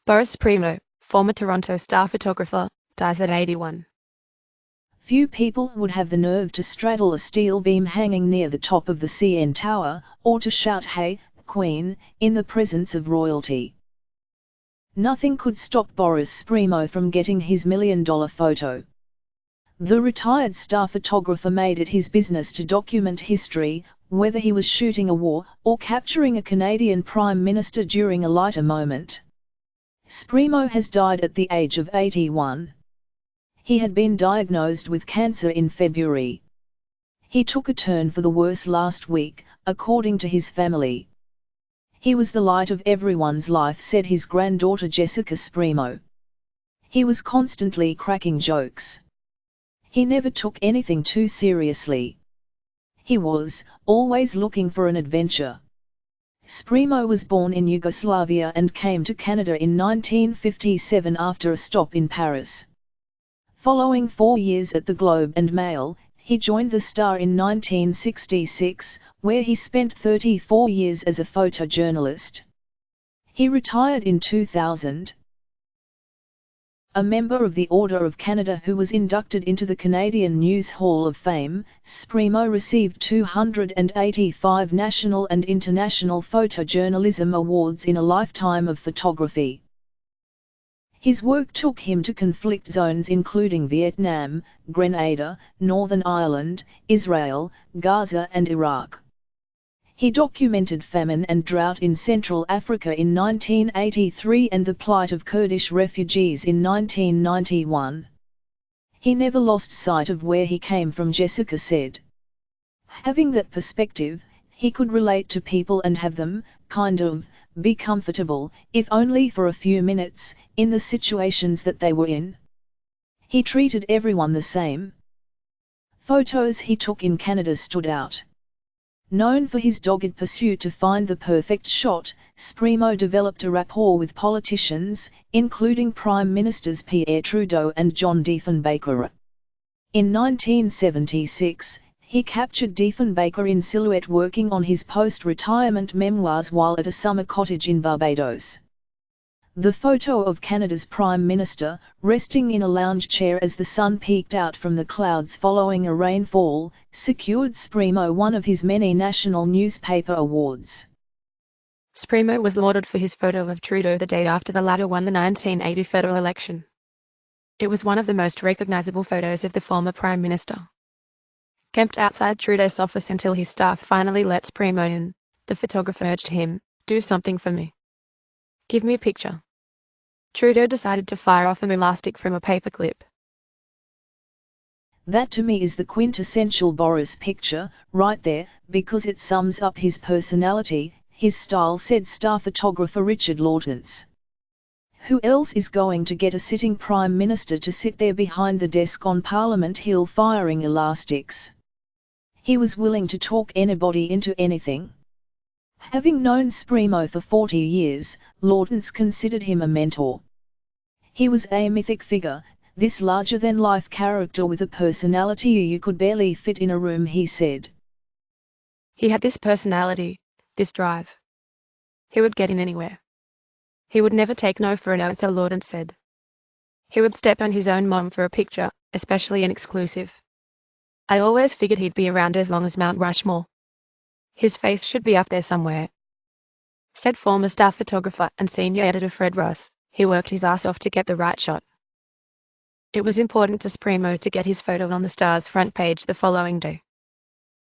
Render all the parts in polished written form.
Boris Spremo, former Toronto star photographer, dies at 81. Few people would have the nerve to straddle a steel beam hanging near the top of the CN Tower, or to shout "Hey, Queen," in the presence of royalty. Nothing could stop Boris Spremo from getting his million-dollar photo. The retired star photographer made it his business to document history, whether he was shooting a war or capturing a Canadian Prime Minister during a lighter moment. Spremo has died at the age of 81. He had been diagnosed with cancer in February. He took a turn for the worse last week, according to his family. "He was the light of everyone's life," said his granddaughter Jessica Spremo. "He was constantly cracking jokes. He never took anything too seriously. He was always looking for an adventure." Spremo was born in Yugoslavia and came to Canada in 1957 after a stop in Paris. Following 4 years at the Globe and Mail, he joined the Star in 1966, where he spent 34 years as a photojournalist. He retired in 2000. A member of the Order of Canada who was inducted into the Canadian News Hall of Fame, Spremo received 285 national and international photojournalism awards in a lifetime of photography. His work took him to conflict zones including Vietnam, Grenada, Northern Ireland, Israel, Gaza and Iraq. He documented famine and drought in Central Africa in 1983 and the plight of Kurdish refugees in 1991. He never lost sight of where he came from, Jessica said. Having that perspective, he could relate to people and have them, be comfortable, if only for a few minutes, in the situations that they were in. He treated everyone the same. Photos he took in Canada stood out. Known for his dogged pursuit to find the perfect shot, Spremo developed a rapport with politicians, including Prime Ministers Pierre Trudeau and John Diefenbaker. In 1976, he captured Diefenbaker in silhouette working on his post-retirement memoirs while at a summer cottage in Barbados. The photo of Canada's Prime Minister, resting in a lounge chair as the sun peeked out from the clouds following a rainfall, secured Spremo one of his many national newspaper awards. Spremo was lauded for his photo of Trudeau the day after the latter won the 1980 federal election. It was one of the most recognizable photos of the former Prime Minister. Kept outside Trudeau's office until his staff finally let Spremo in, the photographer urged him, "Do something for me. Give me a picture." Trudeau decided to fire off an elastic from a paperclip. "That to me is the quintessential Boris picture, right there, because it sums up his personality, his style," said star photographer Richard Lawtons. "Who else is going to get a sitting Prime Minister to sit there behind the desk on Parliament Hill firing elastics?" He was willing to talk anybody into anything. Having known Spremo for 40 years, Lawtons considered him a mentor. He was a mythic figure, this larger-than-life character with a personality you could barely fit in a room, he said. He had this personality, this drive. He would get in anywhere. He would never take no for an answer, Lawtons said. He would step on his own mom for a picture, especially an exclusive. "I always figured he'd be around as long as Mount Rushmore. His face should be up there somewhere," said former staff photographer and senior editor Fred Ross. He worked his ass off to get the right shot. It was important to Spremo to get his photo on the Star's front page the following day.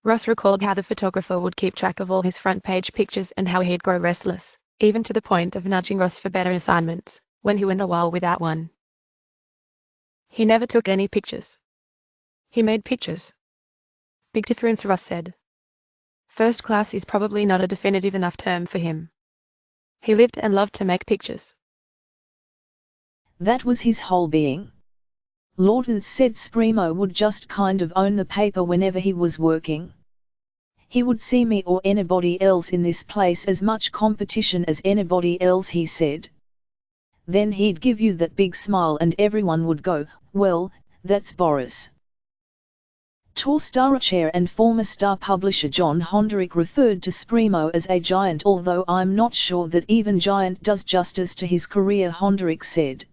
Ross recalled how the photographer would keep track of all his front page pictures and how he'd grow restless, even to the point of nudging Ross for better assignments, when he went a while without one. He never took any pictures. He made pictures. Big difference, Ross said. First class is probably not a definitive enough term for him. He lived and loved to make pictures. That was his whole being. Lawtons said Spremo would just kind of own the paper whenever he was working. "He would see me or anybody else in this place as much competition as anybody else," he said. Then he'd give you that big smile and everyone would go, "Well, that's Boris." Tour star chair and former star publisher John Honderick referred to Spremo as a giant, although I'm not sure that even giant does justice to his career, Honderick said.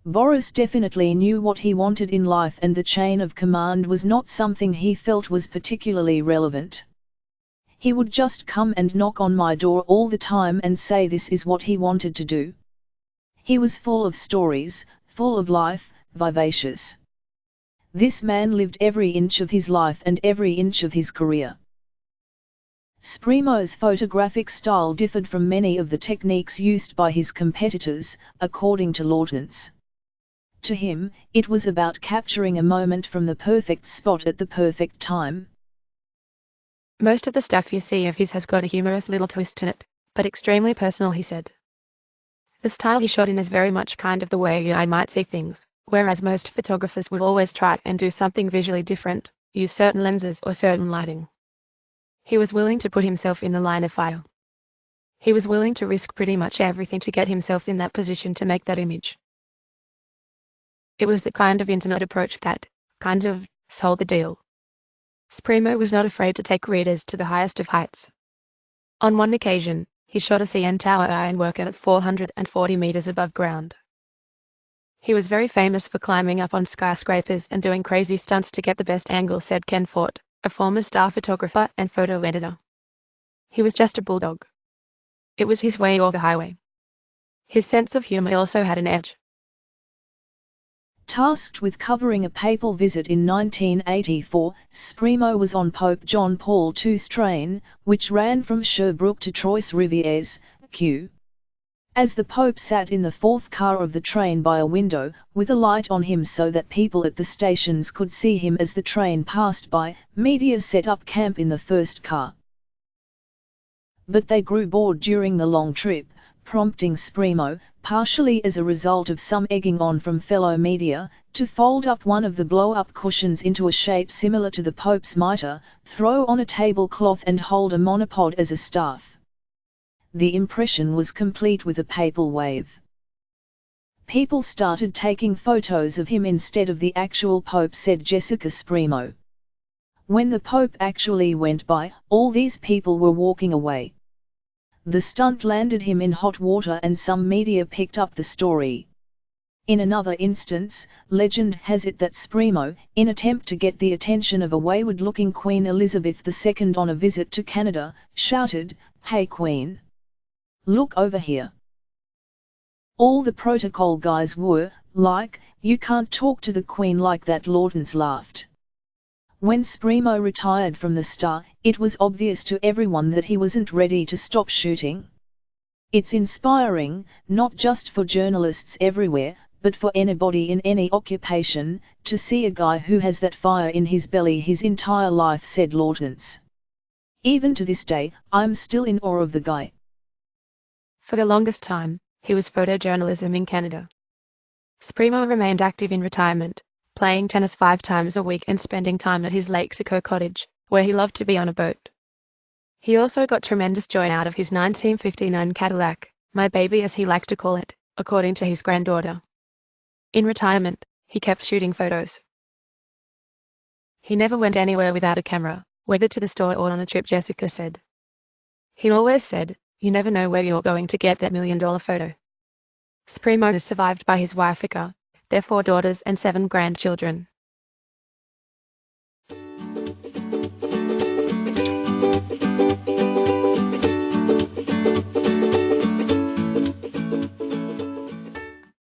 Boris definitely knew what he wanted in life, and the chain of command was not something he felt was particularly relevant. He would just come and knock on my door all the time and say this is what he wanted to do. He was full of stories, full of life, vivacious. This man lived every inch of his life and every inch of his career. Spremo's photographic style differed from many of the techniques used by his competitors, according to Lawrence. To him, it was about capturing a moment from the perfect spot at the perfect time. Most of the stuff you see of his has got a humorous little twist in it, but extremely personal, he said. The style he shot in is very much kind of the way I might see things, whereas most photographers would always try and do something visually different, use certain lenses or certain lighting. He was willing to put himself in the line of fire. He was willing to risk pretty much everything to get himself in that position to make that image. It was the kind of intimate approach that, kind of, sold the deal. Spremo was not afraid to take readers to the highest of heights. On one occasion, he shot a CN Tower ironwork at 440 meters above ground. He was very famous for climbing up on skyscrapers and doing crazy stunts to get the best angle, said Ken Fort, a former star photographer and photo editor. He was just a bulldog. It was his way or the highway. His sense of humor also had an edge. Tasked with covering a papal visit in 1984, Spremo was on Pope John Paul II's train, which ran from Sherbrooke to Trois-Rivières, Q. As the Pope sat in the fourth car of the train by a window, with a light on him so that people at the stations could see him as the train passed by, media set up camp in the first car. But they grew bored during the long trip, prompting Spremo, partially as a result of some egging on from fellow media, to fold up one of the blow-up cushions into a shape similar to the Pope's mitre, throw on a tablecloth and hold a monopod as a staff. The impression was complete with a papal wave. People started taking photos of him instead of the actual Pope, said Jessica Spremo. When the Pope actually went by, all these people were walking away. The stunt landed him in hot water and some media picked up the story. In another instance, legend has it that Spremo, in attempt to get the attention of a wayward-looking Queen Elizabeth II on a visit to Canada, shouted, "Hey Queen! Look over here." All the protocol guys were, like, "You can't talk to the Queen like that," Lawrence laughed. When Spremo retired from the Star, it was obvious to everyone that he wasn't ready to stop shooting. It's inspiring, not just for journalists everywhere, but for anybody in any occupation, to see a guy who has that fire in his belly his entire life, said Lawrence. Even to this day, I'm still in awe of the guy. For the longest time, he was photojournalism in Canada. Spremo remained active in retirement, playing tennis 5 times a week and spending time at his Lexico cottage, where he loved to be on a boat. He also got tremendous joy out of his 1959 Cadillac, my baby as he liked to call it, according to his granddaughter. In retirement, he kept shooting photos. He never went anywhere without a camera, whether to the store or on a trip, Jessica said. He always said, "You never know where you're going to get that $1 million photo." Spremo is survived by his wife Ika, their 4 daughters and 7 grandchildren.